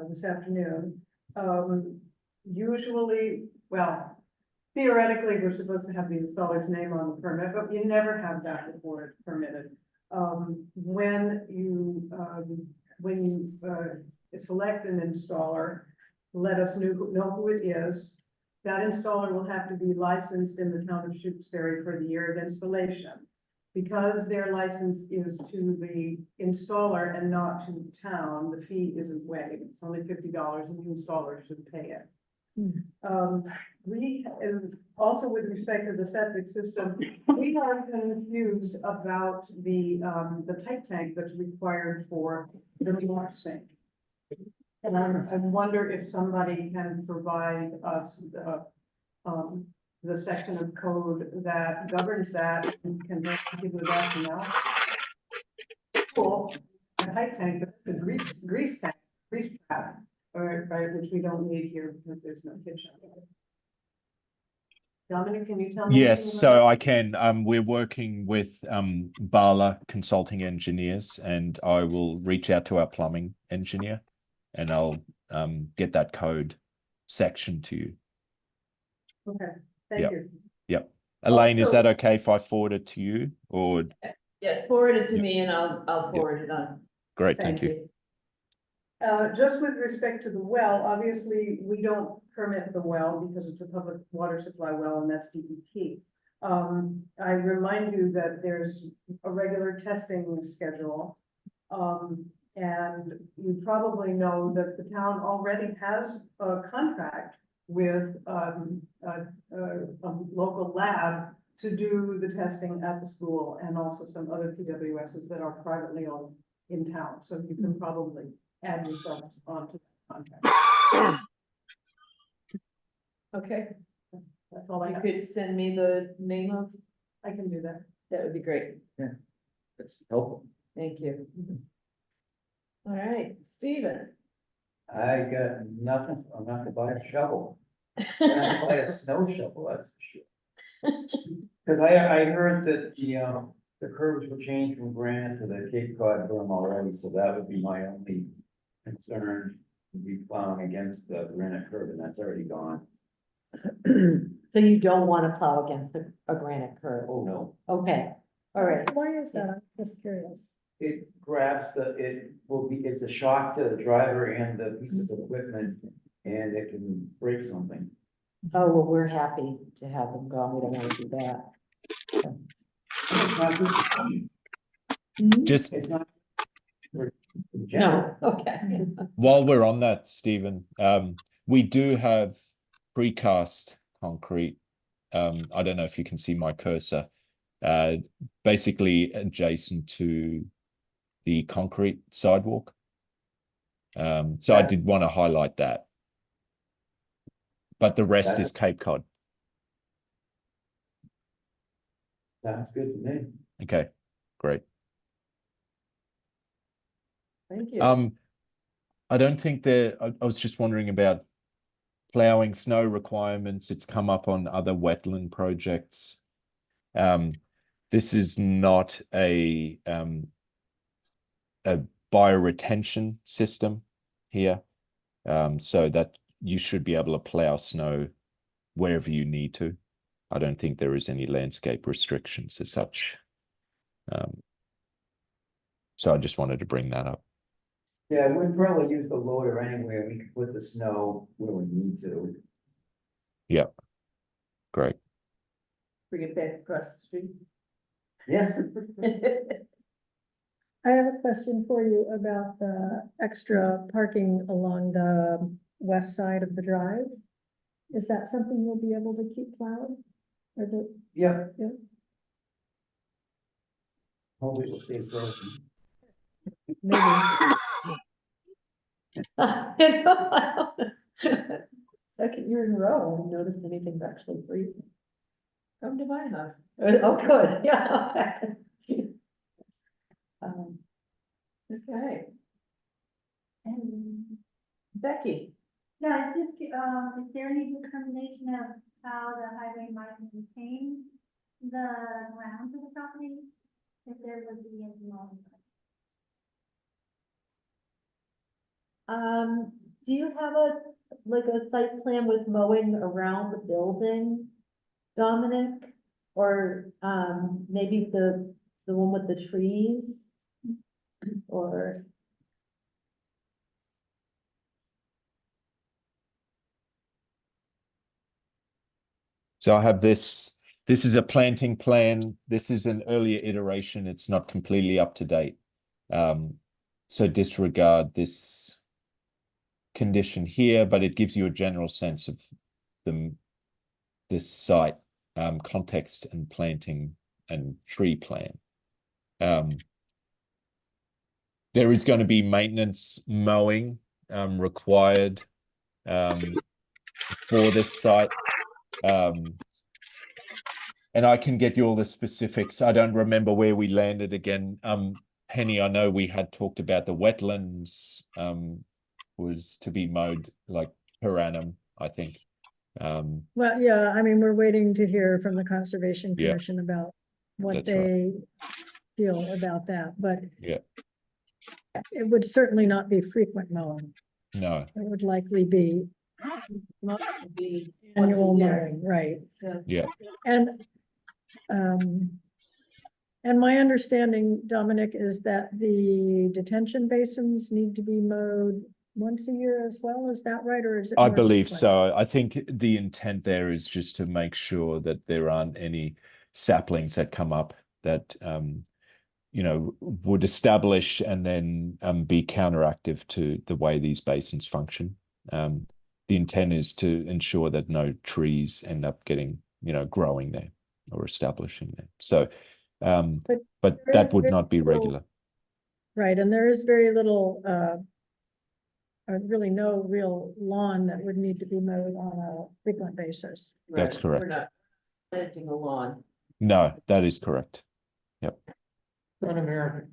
I: this afternoon. Usually, well, theoretically, we're supposed to have the installer's name on the permit, but you never have that before it's permitted. When you select an installer, let us know who it is. That installer will have to be licensed in the town of Shutesbury for the year of installation. Because their license is to the installer and not to the town, the fee isn't waived. It's only $50 and the installer should pay it. We, also with respect to the septic system, we are confused about the tight tank that's required for the water sink. And I wonder if somebody can provide us the section of code that governs that and can give us that now. Cool, a tight tank, the grease tank, grease trap, right, which we don't need here because there's no kitchen. Dominic, can you tell me?
F: Yes,
I: anything
F: so
I: about
F: I can. We're working with Bala Consulting Engineers, and I will reach out to our plumbing engineer, and I'll get that code section to you.
I: that? Okay, thank
F: Yep.
I: you.
F: Yep. Elaine, is
E: Also-
F: that okay if I forward it to you? Or
E: Yes, forward it to
F: Yep.
E: me and I'll forward it on.
F: great, thank you.
I: Just with respect to the well, obviously, we don't permit the well because it's a public water supply well and that's DEP. I remind you that there's a regular testing schedule. And you probably know that the town already has a contract with, a local lab to do the testing at the school, and also some other PWSs that are privately owned in town, so you can probably add yourself onto that contract.
A: Okay,
I: That's all I
A: you
I: have.
A: could send me the name of,
I: I can do that.
A: that would be great.
J: That's helpful.
A: Thank you. All right, Stephen.
K: I got nothing, I'm not gonna buy a shovel. I'm gonna buy a snow shovel, that's for sure. Cause I heard that the curbs were changed from granite to the Cape Cod berm already, so that would be my only concern. Would be plowing against the granite curb, and that's already gone.
A: So you don't want to plow against a granite curb?
K: Oh, no,
A: Okay, all right.
B: Why is that? I'm just curious.
K: it grabs it's a shock to the driver and the piece of equipment, and it can break something.
A: Oh, well, we're happy to have them gone. We don't want to do that.
K: It's not
F: Just
K: It's not.
A: No, okay.
F: while we're on that, Stephen, we do have precast concrete. I don't know if you can see my cursor, basically adjacent to the concrete sidewalk. So I did want to highlight that. But the rest is Cape Cod.
K: Sounds good to me.
F: Okay, great.
A: Thank you.
F: I don't think I was just wondering about plowing snow requirements. It's come up on other wetland projects. This is not a bioretention system here. So that you should be able to plow snow wherever you need to. I don't think there is any landscape restrictions as such. So I just wanted to bring that up.
K: Yeah, we'd probably use the loader anyway, we could put the snow where we need to.
F: Yeah, great.
A: Bring it back across the street.
K: Yes.
B: I have a question for you about the extra parking along the west side of the drive. Is that something you'll be able to keep plowed? Or do,
K: Yeah.
B: Yeah.
K: Hopefully it will stay frozen.
A: Maybe. You know, second year in a row, I haven't noticed anything's actually freezing. Come to my house. Oh, good, yeah. Okay. And Becky,
H: Yeah, it's just, is there any determination of how the highway might maintain the grounds of the property? If there would be any mowing?
A: do you have a site plan with mowing around the building, Dominic? Or, maybe the one with the trees? Or?
F: So I have this is a planting plan. This is an earlier iteration. It's not completely up to date. So disregard this condition here, but it gives you a general sense of this site, context and planting and tree plan. There is going to be maintenance mowing required for this site. And I can get you all the specifics. I don't remember where we landed again. Penny, I know we had talked about the wetlands was to be mowed like per annum, I think.
B: well, yeah, I mean, we're waiting to hear from the Conservation
F: Yeah.
B: Commission about what
F: That's right.
B: they feel about that, but
F: Yeah.
B: it would certainly not be frequent mowing.
F: No.
B: It would likely be
A: Not to be once a
B: annual
A: year.
B: mowing, right?
F: Yeah.
B: And my understanding, Dominic, is that the detention basins need to be mowed once a year as well, is that right, or is it?
F: I
B: more
F: believe
B: frequent?
F: so. I think the intent there is just to make sure that there aren't any saplings that come up that you know, would establish and then be counteractive to the way these basins function. The intent is to ensure that no trees end up getting, you know, growing there or establishing there. So, but
B: there
F: that
B: is
F: would
B: very
F: not be
B: little-
F: regular.
B: Right, and there is very little, or really no real lawn that would need to be mowed on a frequent basis.
F: That's
E: Right,
F: correct.
E: We're not planting a lawn.
F: No, that is correct. Yep.
K: Un-American.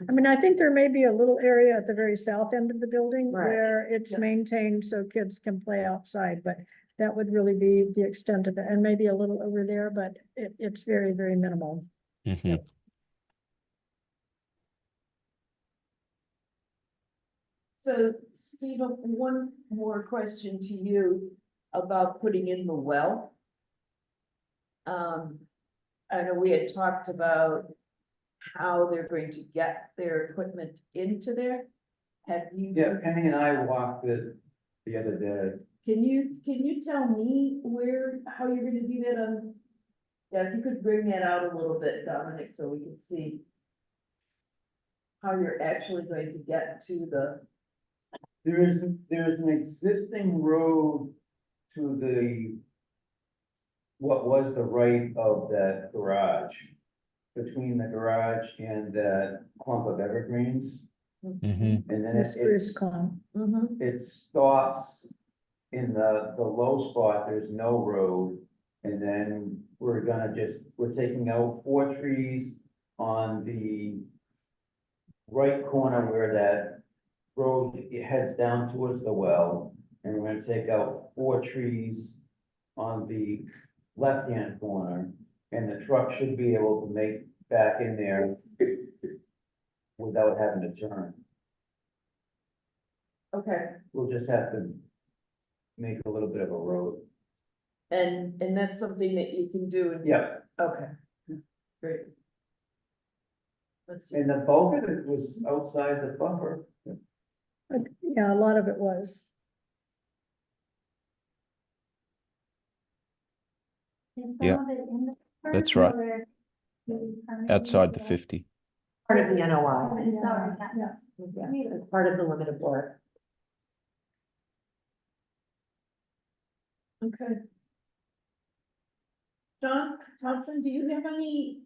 B: I mean, I think there may be a little area at the very south end of the building
E: Right.
B: where it's
E: Yep.
B: maintained so kids can play outside, but that would really be the extent of it, and maybe a little over there, but it's very, very minimal.
F: Mhm.
E: So, Steve, one more question to you about putting in the well. I know we had talked about how they're going to get their equipment into there. Have you?
K: Yeah, Penny and I walked it the other day.
E: Can you tell me how you're gonna do that on? Yeah, if you could bring that out a little bit, Dominic, so we can see how you're actually going to get to the.
K: There's an existing road to the, what was the right of that garage, between the garage and that clump of evergreens.
F: Mhm.
K: And then
B: The
K: it,
B: spruce calm.
K: it stops in the low spot, there's no road. And then we're taking out 4 trees on the right corner where that road heads down towards the well. And we're gonna take out 4 trees on the left-hand corner. And the truck should be able to make back in there without having to turn.
E: Okay,
K: We'll just have to make a little bit of a road.
E: and that's something that you can do.
K: Yeah,
E: Okay, great. Let's just-
K: and the bulk of it was outside the buffer.
B: But, yeah, a lot of it was.
H: Is some
F: Yeah,
H: of it in the
F: that's
H: park,
F: right.
H: or you permanently
F: Outside the
H: do it?
F: 50.
A: Part of the NOI,
H: Oh, it's already
B: Yeah.
H: done.
A: yeah, it's part of the limit of work.
E: Okay. John Thompson, do you have any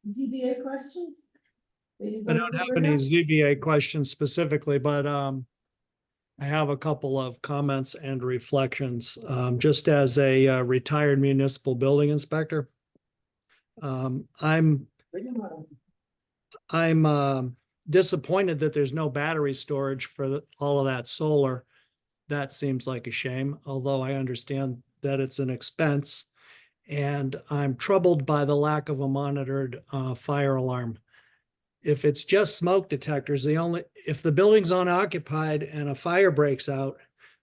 E: ZBA questions?
L: I don't have any ZBA questions specifically, but I have a couple of comments and reflections. Just as a retired municipal building inspector, I'm disappointed that there's no battery storage for all of that solar. That seems like a shame, although I understand that it's an expense. And I'm troubled by the lack of a monitored fire alarm. If it's just smoke detectors, if the building's unoccupied and a fire breaks out,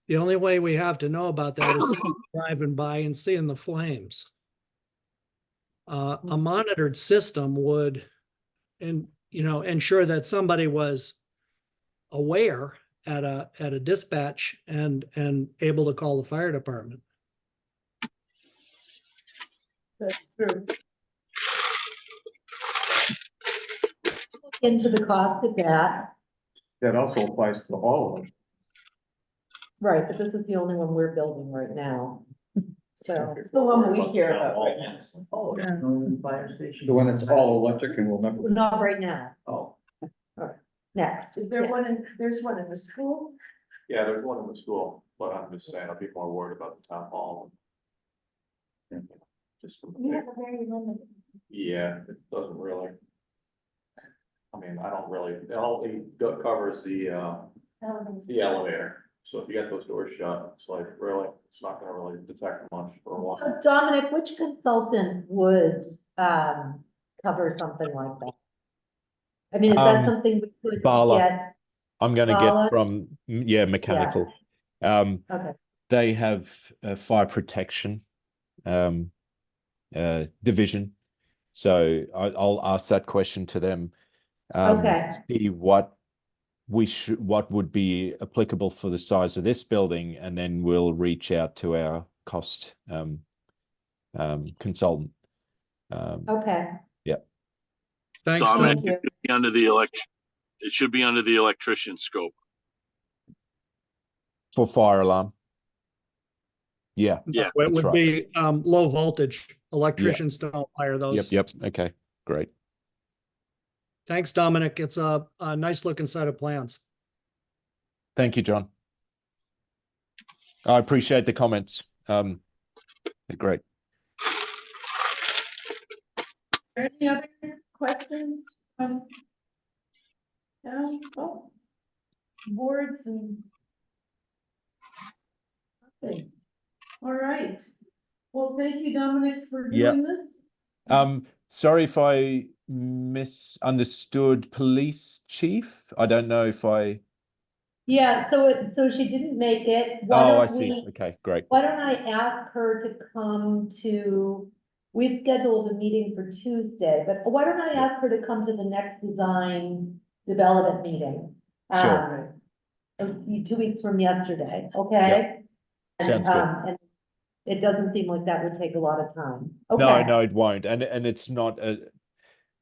L: the only way we have to know about that is driving by and seeing the flames. A monitored system would, ensure that somebody was aware at a dispatch and able to call the fire department.
E: That's true.
A: Into the cost of that,
J: That also applies to all of them.
A: right, but this is the only one we're building right now. So,
E: It's the one we care about right now.
K: Oh,
B: Yeah.
K: fire station.
J: The one that's all electric and will never.
A: not right now,
K: Oh,
A: next.
E: Is there
A: Yeah.
E: there's one in the school?
G: Yeah, there's one in the school, but I'm just saying, I'd be more worried about the town hall. Just,
H: We have a very limited.
G: yeah, it doesn't really. I mean, I don't really, it only covers the elevator. So if you get those doors shut, it's like, really, it's not gonna really detect much for a while.
A: So Dominic, which consultant would cover something like that? I mean, is that something we could
F: Bala.
A: get?
F: I'm going to
A: Bala?
F: get from, mechanical.
A: Okay,
F: They have a fire protection division. So I'll ask that question to them.
A: Okay.
F: See what what would be applicable for the size of this building, and then we'll reach out to our cost consultant.
A: Okay,
L: Thanks,
A: Dominic,
L: Tom.
A: you.
M: It should be under the election. It should be under the electrician scope.
F: For fire alarm. Yeah.
M: Yeah.
L: It
F: that's
L: would
F: right.
L: be low voltage. Electricians don't hire those.
F: Yep. Okay. Great.
L: Thanks, Dominic. It's a nice looking set of plans.
F: Thank you, John. I appreciate the comments. They're great.
E: Are there any other questions? No? Oh. Boards and. Okay. All right. Well, thank you, Dominic, for
F: Yeah.
E: doing this.
F: Sorry if I misunderstood police chief. I don't know if I.
A: Yeah, so she didn't make it.
F: Oh, I see. Okay, great.
A: Why don't I ask her to come to, we've scheduled a meeting for Tuesday, but why don't I ask her to come to the next design development meeting?
F: Sure.
A: 2 weeks from yesterday, okay?
F: Sounds good.
A: And it doesn't seem like that would take a lot of time.
F: No,
A: Okay.
F: it won't. And it's not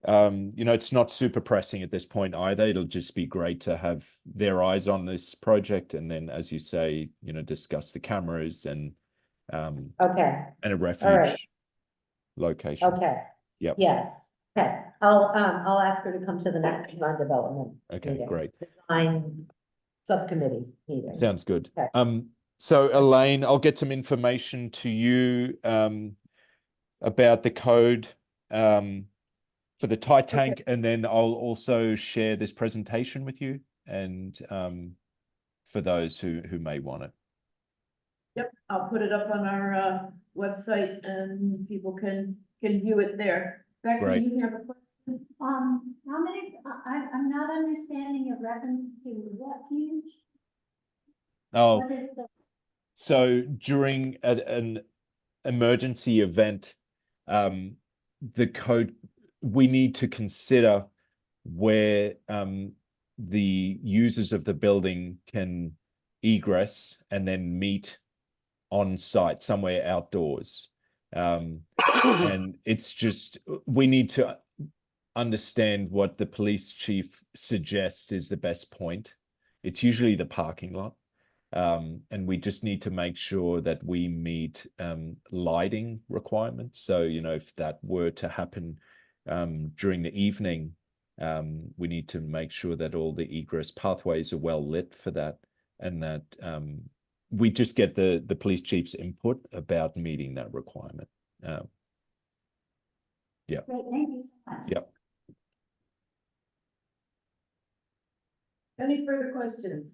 F: it's not super pressing at this point either. It'll just be great to have their eyes on this project, and then, as you say, discuss the cameras and
A: Okay,
F: and a
A: all
F: refuge
A: right,
F: location.
A: okay.
F: Yep.
A: Yes, okay. I'll ask her to come to the next design development.
F: Okay,
A: meeting.
F: great.
A: Design subcommittee meeting.
F: Sounds good.
A: Okay.
F: So Elaine, I'll get some information to you about the code for the tight tank, and then I'll also share this presentation with you, and for those who may want it.
E: Yep, I'll put it up on our website and people can view it there. Becky,
F: Right.
E: you have a question?
H: How many, I'm not understanding your reference to refuge.
F: Oh,
H: What is the,
F: so during an emergency event, the code, we need to consider where the users of the building can egress and then meet on site somewhere outdoors. And it's just, we need to understand what the police chief suggests is the best point. It's usually the parking lot. And we just need to make sure that we meet lighting requirements. So, if that were to happen during the evening, we need to make sure that all the egress pathways are well lit for that, and that we just get the police chief's input about meeting that requirement. Yeah.
H: great, thank you so much.
F: Yep.
E: Any further questions?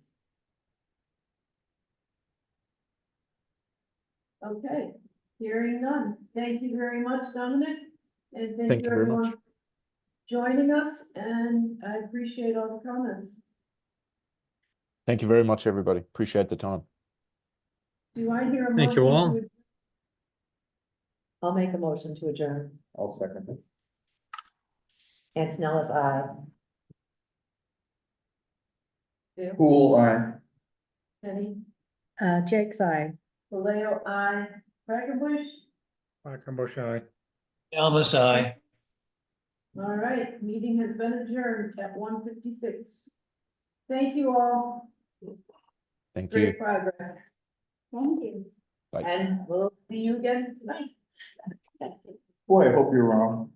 E: Okay, hearing none. Thank you very much, Dominic. And thank you
F: very
E: everyone
F: much.
E: for joining us, and I appreciate all the comments.
F: Thank you very much, everybody. Appreciate the time.
E: Do I hear a motion?
L: Thank you all.
E: to-
A: I'll make a motion to adjourn.
J: I'll second it.
A: Antonella's aye.
J: Cool, aye.
E: Penny,
B: Jake's eye.
E: Vallejo, aye. Quackenbush?
K: Elvis, aye.
E: All right, meeting has been adjourned at 1:56. Thank you all.
F: Thank you.
E: Great progress.
H: Thank you.
F: Bye.
E: And we'll see you again tonight.
J: Boy, I hope you're wrong.